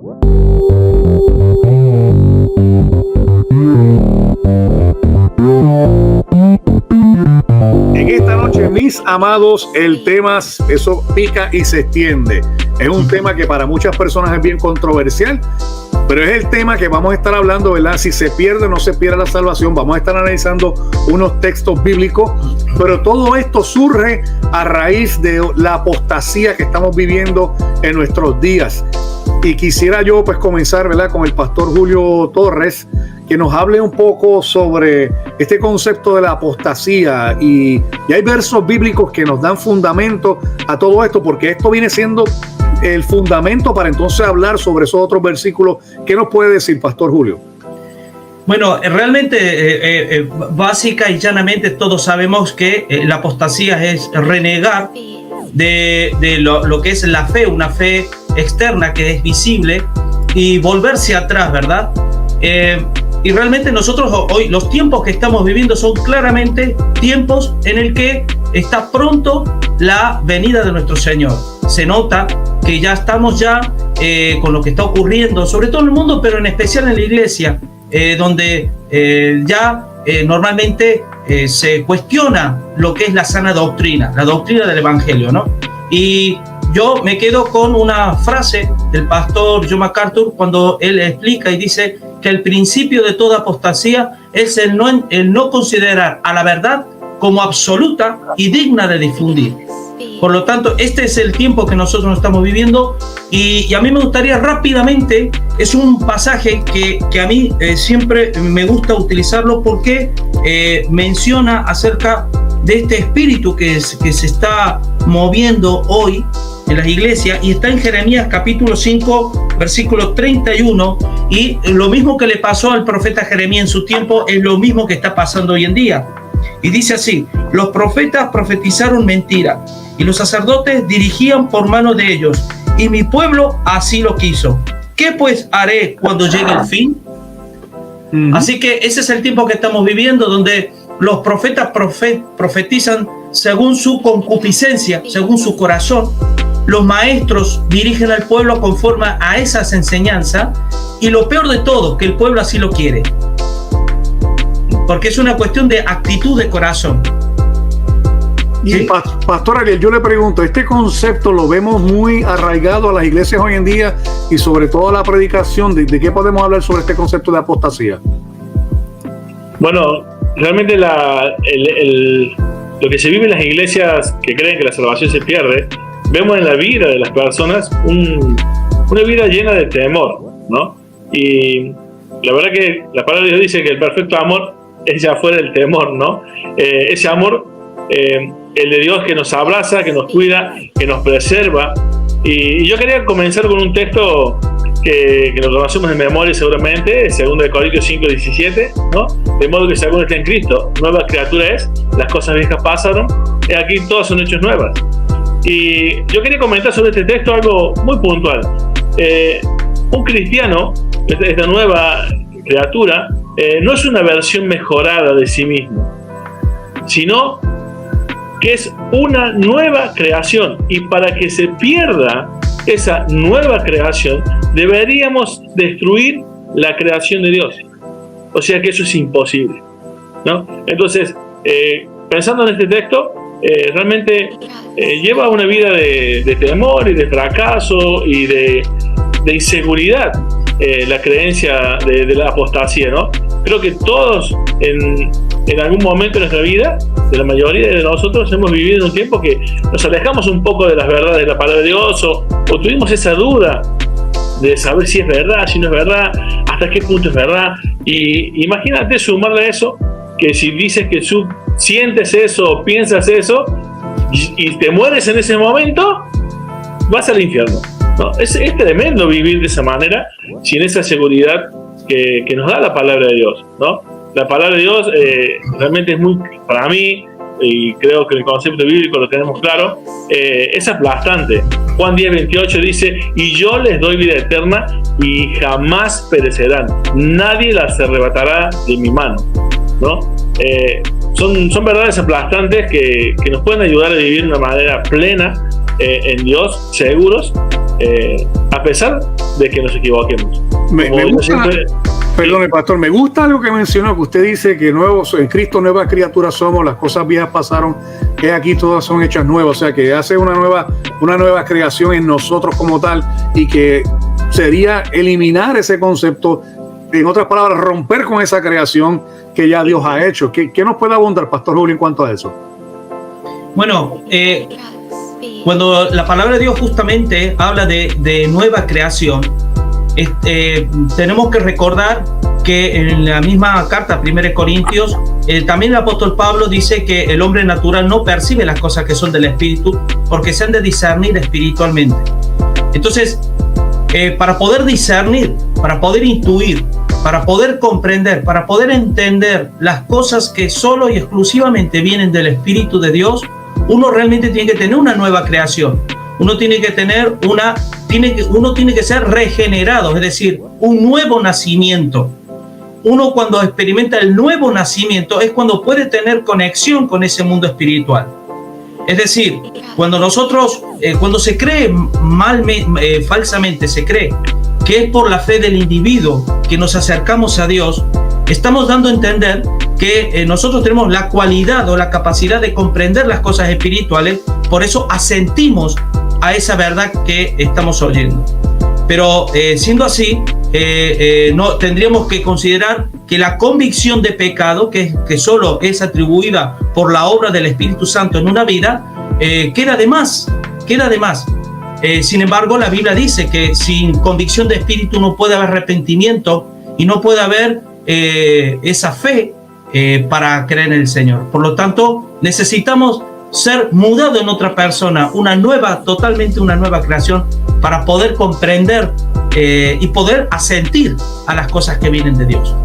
En esta noche, mis amados, el tema, eso pica y se extiende. Es un tema que para muchas personas es bien controversial, pero es el tema que vamos a estar hablando, ¿verdad? Si se pierde o no se pierde la salvación, vamos a estar analizando unos textos bíblicos, pero todo esto surge a raíz de la apostasía que estamos viviendo en nuestros días. Y quisiera yo pues comenzar, ¿verdad?, con el pastor Julio Torres, que nos hable un poco sobre este concepto de la apostasía, y hay versos bíblicos que nos dan fundamento a todo esto, porque esto viene siendo el fundamento para entonces hablar sobre esos otros versículos. ¿Qué nos puede decir, pastor Julio? Bueno, realmente básica y llanamente todos sabemos que la apostasía es renegar de lo que es la fe, una fe externa que es visible, y volverse atrás, ¿verdad? Y realmente nosotros hoy, los tiempos que estamos viviendo son claramente tiempos en el que está pronto la venida de nuestro Señor. Se nota que ya estamos con lo que está ocurriendo, sobre todo en el mundo, pero en especial en la iglesia, donde normalmente se cuestiona lo que es la sana doctrina, la doctrina del Evangelio, ¿no? Y yo me quedo con una frase del pastor John MacArthur cuando él explica y dice que el principio de toda apostasía es el no considerar a la verdad como absoluta y digna de difundir. Por lo tanto, este es el tiempo que nosotros estamos viviendo, y a mí me gustaría rápidamente, es un pasaje que a mí siempre me gusta utilizarlo porque menciona acerca de este espíritu que se está moviendo hoy en las iglesias, y está en Jeremías capítulo 5, versículo 31, y lo mismo que le pasó al profeta Jeremías en su tiempo es lo mismo que está pasando hoy en día. Y dice así: los profetas profetizaron mentira, y los sacerdotes dirigían por mano de ellos, y mi pueblo así lo quiso. ¿Qué pues haré cuando llegue el fin? Así que ese es el tiempo que estamos viviendo, donde los profetas profetizan según su concupiscencia, según su corazón. Los maestros dirigen al pueblo conforme a esas enseñanzas, y lo peor de todo, que el pueblo así lo quiere, porque es una cuestión de actitud de corazón. Y ¿Sí? Pastor Ariel, yo le pregunto, este concepto lo vemos muy arraigado a las iglesias hoy en día, y sobre todo a la predicación. ¿De qué podemos hablar sobre este concepto de apostasía? Bueno, realmente lo que se vive en las iglesias que creen que la salvación se pierde, vemos en la vida de las personas una vida llena de temor, ¿no? Y la verdad que la palabra de Dios dice que el perfecto amor es ya fuera del temor, ¿no? Ese amor, el de Dios, que nos abraza, que nos cuida, que nos preserva. Y yo quería comenzar con un texto que lo conocemos de memoria seguramente, 2 Corintios 5:17, ¿no? De modo que si alguno está en Cristo, nueva criatura es, las cosas viejas pasaron, y aquí todas son hechas nuevas. Y yo quería comentar sobre este texto algo muy puntual. Un cristiano, esta nueva criatura, no es una versión mejorada de sí mismo, sino que es una nueva creación, y para que se pierda esa nueva creación deberíamos destruir la creación de Dios. O sea que eso es imposible, ¿no? Entonces, pensando en este texto, realmente lleva una vida de temor y de fracaso y de inseguridad, la creencia de la apostasía, ¿no? Creo que todos en algún momento de nuestra vida, de la mayoría de nosotros, hemos vivido en un tiempo que nos alejamos un poco de las verdades de la palabra de Dios, o tuvimos esa duda de saber si es verdad, si no es verdad, hasta qué punto es verdad. Y imagínate sumarle a eso, que si dices que sientes eso, piensas eso, y te mueres en ese momento, vas al infierno, ¿no? Es tremendo vivir de esa manera, sin esa seguridad que nos da la palabra de Dios, ¿no? La palabra de Dios realmente es muy, para mí, y creo que el concepto bíblico lo tenemos claro, es aplastante. Juan 10:28 dice: y yo les doy vida eterna y jamás perecerán, nadie las arrebatará de mi mano, ¿no? Son verdades aplastantes que nos pueden ayudar a vivir de una manera plena en Dios seguros, a pesar de que nos equivoquemos. Me gusta, perdone, pastor, me gusta algo que mencionó, que usted dice que en Cristo nuevas criaturas somos, las cosas viejas pasaron, que aquí todas son hechas nuevas, o sea que hace una nueva creación en nosotros como tal, y que sería eliminar ese concepto, en otras palabras, romper con esa creación que ya Dios ha hecho. ¿Qué nos puede abundar, Pastor Julio, en cuanto a eso? Bueno, cuando la palabra de Dios justamente habla de nueva creación, tenemos que recordar que en la misma carta, 1 Corintios, también el apóstol Pablo dice que el hombre natural no percibe las cosas que son del Espíritu, porque se han de discernir espiritualmente. Entonces, para poder discernir, para poder intuir, para poder comprender, para poder entender las cosas que solo y exclusivamente vienen del Espíritu de Dios, uno realmente tiene que tener una nueva creación. Uno tiene que tener uno tiene que ser regenerado, es decir, un nuevo nacimiento. Uno, cuando experimenta el nuevo nacimiento, es cuando puede tener conexión con ese mundo espiritual. Es decir, cuando se cree falsamente, se cree que es por la fe del individuo que nos acercamos a Dios, estamos dando a entender que nosotros tenemos la cualidad o la capacidad de comprender las cosas espirituales, por eso asentimos a esa verdad que estamos oyendo. Pero siendo así, no tendríamos que considerar que la convicción de pecado, que solo es atribuida por la obra del Espíritu Santo en una vida, queda de más. Sin embargo, la Biblia dice que sin convicción de espíritu no puede haber arrepentimiento y no puede haber esa fe para creer en el Señor. Por lo tanto, necesitamos ser mudado en otra persona, totalmente una nueva creación, para poder comprender y poder asentir a las cosas que vienen de Dios.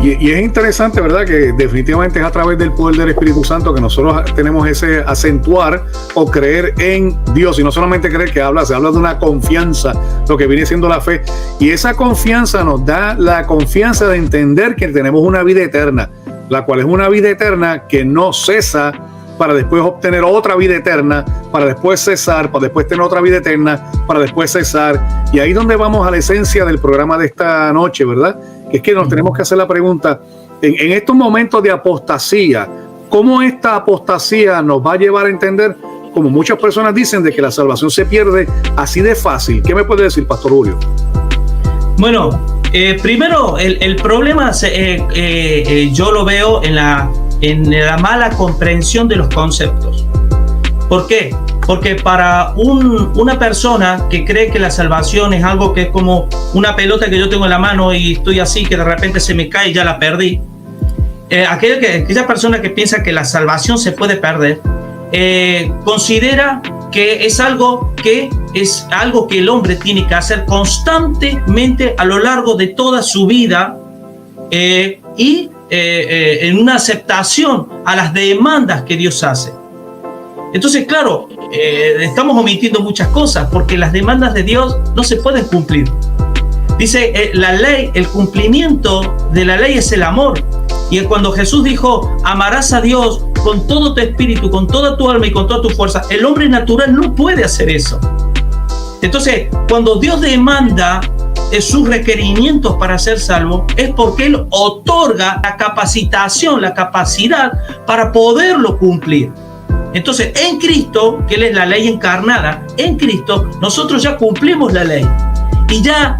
Y es interesante, ¿verdad?, que definitivamente es a través del poder del Espíritu Santo que nosotros tenemos ese acentuar o creer en Dios, y no solamente creer, se habla de una confianza, lo que viene siendo la fe, y esa confianza nos da la confianza de entender que tenemos una vida eterna, la cual es una vida eterna que no cesa, para después obtener otra vida eterna, para después cesar, para después tener otra vida eterna, para después cesar. Y ahí es donde vamos a la esencia del programa de esta noche, ¿verdad? Que es que nos tenemos que hacer la pregunta, en estos momentos de apostasía, ¿cómo esta apostasía nos va a llevar a entender, como muchas personas dicen, de que la salvación se pierde así de fácil? ¿Qué me puede decir, Pastor Julio? Bueno, primero, el problema yo lo veo en la mala comprensión de los conceptos. ¿Por qué? Porque para una persona que cree que la salvación es algo que es como una pelota que yo tengo en la mano y estoy así, que de repente se me cae y ya la perdí, aquella persona que piensa que la salvación se puede perder, considera que es algo que el hombre tiene que hacer constantemente a lo largo de toda su vida, en una aceptación a las demandas que Dios hace. Entonces, claro, estamos omitiendo muchas cosas, porque las demandas de Dios no se pueden cumplir. Dice la ley, el cumplimiento de la ley es el amor. Y cuando Jesús dijo, amarás a Dios con todo tu espíritu, con toda tu alma y con toda tu fuerza, el hombre natural no puede hacer eso. Entonces, cuando Dios demanda sus requerimientos para ser salvo, es porque Él otorga la capacitación, la capacidad para poderlo cumplir. Entonces, en Cristo, que Él es la ley encarnada, en Cristo nosotros ya cumplimos la ley y ya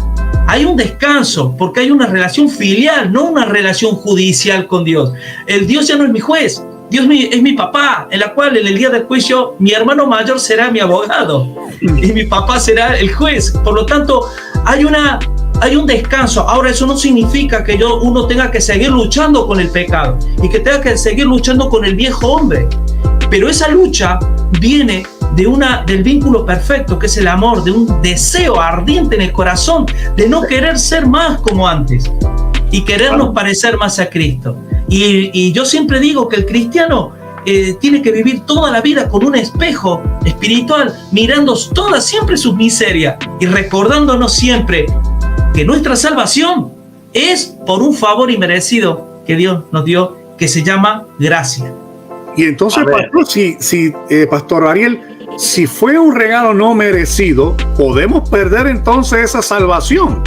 hay un descanso, porque hay una relación filial, no una relación judicial con Dios. El Dios ya no es mi juez, Dios es mi papá, en la cual en el día del juicio mi hermano mayor será mi abogado y mi papá será el juez. Por lo tanto, hay un descanso. Ahora, eso no significa que uno tenga que seguir luchando con el pecado y que tenga que seguir luchando con el viejo hombre. Pero esa lucha viene del vínculo perfecto, que es el amor, de un deseo ardiente en el corazón de no querer ser más como antes y querernos parecer más a Cristo. Y yo siempre digo que el cristiano tiene que vivir toda la vida con un espejo espiritual, mirando siempre sus miserias y recordándonos siempre que nuestra salvación es por un favor inmerecido que Dios nos dio, que se llama gracia. Y entonces, pastor, Pastor Ariel, si fue un regalo no merecido, podemos perder entonces esa salvación.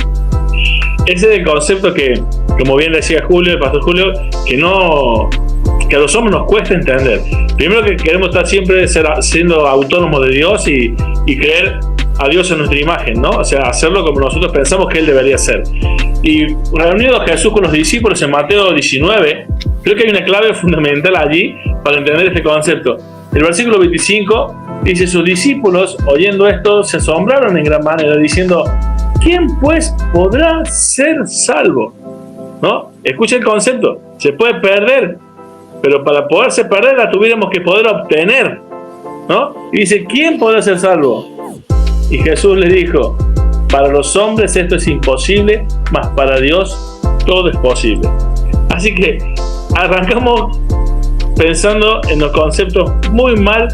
Ese es el concepto que, como bien decía Julio, el pastor Julio, que a los hombres nos cuesta entender. Primero, que queremos estar siempre siendo autónomos de Dios y creer a Dios en nuestra imagen, ¿no? O sea, hacerlo como nosotros pensamos que Él debería ser. Y reunido Jesús con los discípulos en Mateo 19, creo que hay una clave fundamental allí para entender este concepto. El versículo 25 dice: sus discípulos, oyendo esto, se asombraron en gran manera, diciendo: ¿quién pues podrá ser salvo? ¿No? Escucha el concepto. Se puede perder, pero para poderse perder la tuviéramos que poder obtener, ¿no? Y dice: ¿quién podrá ser salvo? Y Jesús les dijo: para los hombres esto es imposible, mas para Dios todo es posible. Así que arrancamos pensando en los conceptos muy mal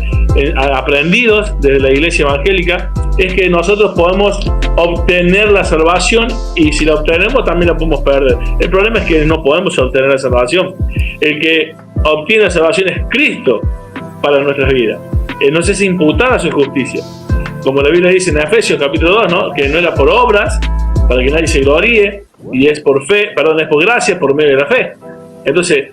aprendidos desde la iglesia evangélica. Es que nosotros podemos obtener la salvación, y si la obtenemos también la podemos perder. El problema es que no podemos obtener la salvación. El que obtiene la salvación es Cristo para nuestras vidas. Nos es imputada su justicia, como la Biblia dice en Efesios capítulo 2, ¿no? Que no era por obras para que nadie se gloríe, y es por fe, perdón, es por gracia por medio de la fe. Entonces,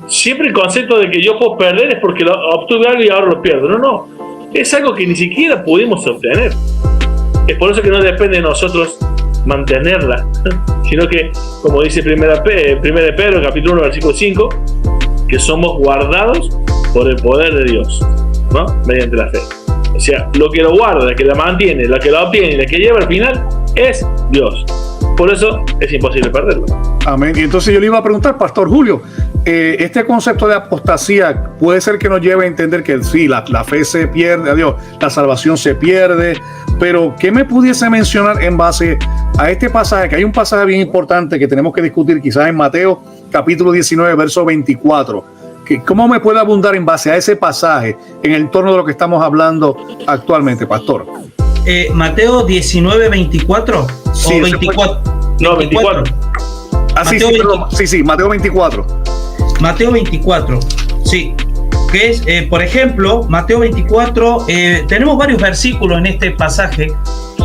siempre el concepto de que yo puedo perder es porque obtuve algo y ahora lo pierdo. No, es algo que ni siquiera pudimos obtener. Es por eso que no depende de nosotros mantenerla, sino que, como dice 1 de Pedro capítulo 1 versículo 5, que somos guardados por el poder de Dios, ¿no? Mediante la fe. O sea, lo que lo guarda, la que la mantiene, la que la obtiene y la que lleva al final es Dios. Por eso es imposible perderlo. Amén. Y entonces yo le iba a preguntar, Pastor Julio, este concepto de apostasía puede ser que nos lleve a entender que sí, la fe se pierde, adiós, la salvación se pierde, pero ¿qué me pudiese mencionar en base a este pasaje? Que hay un pasaje bien importante que tenemos que discutir quizás en Mateo capítulo 19, verso 24. ¿Cómo me puede abundar en base a ese pasaje en el torno de lo que estamos hablando actualmente, Pastor? Mateo 19, 24 sí, o 24. No, 24. Ah, sí, Mateo 24. Mateo 24, sí. Que es, por ejemplo, Mateo 24, tenemos varios versículos en este pasaje,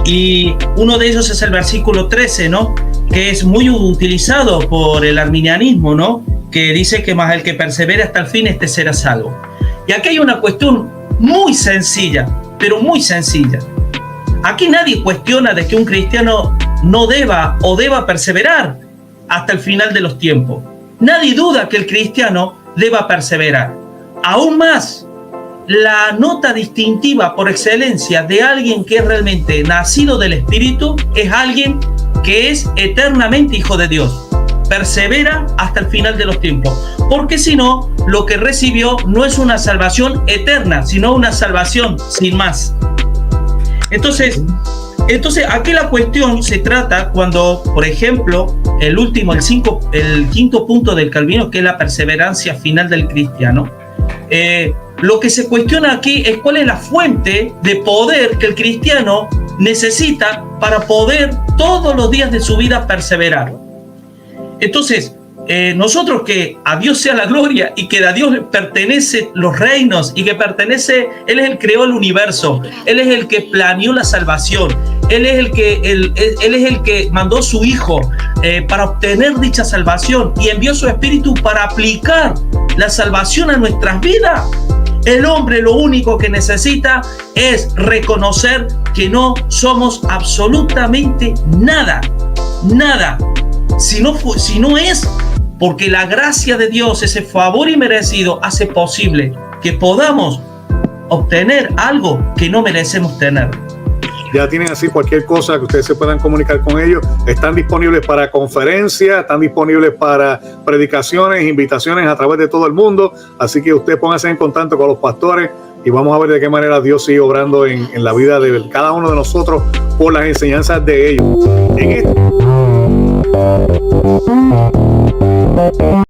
y uno de ellos es el versículo 13, ¿no? Que es muy utilizado por el arminianismo, ¿no? Que dice que más el que persevere hasta el fin, este será salvo. Y aquí hay una cuestión muy sencilla, pero muy sencilla. Aquí nadie cuestiona de que un cristiano no deba o deba perseverar hasta el final de los tiempos. Nadie duda que el cristiano deba perseverar. Aún más, la nota distintiva por excelencia de alguien que es realmente nacido del Espíritu es alguien que es eternamente hijo de Dios. Persevera hasta el final de los tiempos, porque si no, lo que recibió no es una salvación eterna, sino una salvación sin más. Entonces aquí la cuestión se trata cuando, por ejemplo, el quinto punto del Calvino, que es la perseverancia final del cristiano, lo que se cuestiona aquí es cuál es la fuente de poder que el cristiano necesita para poder todos los días de su vida perseverar. Entonces, nosotros, que a Dios sea la gloria y que a Dios le pertenecen los reinos y que pertenece, Él es el que creó el universo, Él es el que planeó la salvación, Él es el que mandó su Hijo para obtener dicha salvación y envió su Espíritu para aplicar la salvación a nuestras vidas. El hombre lo único que necesita es reconocer que no somos absolutamente nada. Si no es porque la gracia de Dios, ese favor inmerecido, hace posible que podamos obtener algo que no merecemos tener. Ya tienen así cualquier cosa que ustedes se puedan comunicar con ellos. Están disponibles para conferencias, están disponibles para predicaciones, invitaciones a través de todo el mundo. Así que usted póngase en contacto con los pastores y vamos a ver de qué manera Dios sigue obrando en la vida de cada uno de nosotros por las enseñanzas de ellos.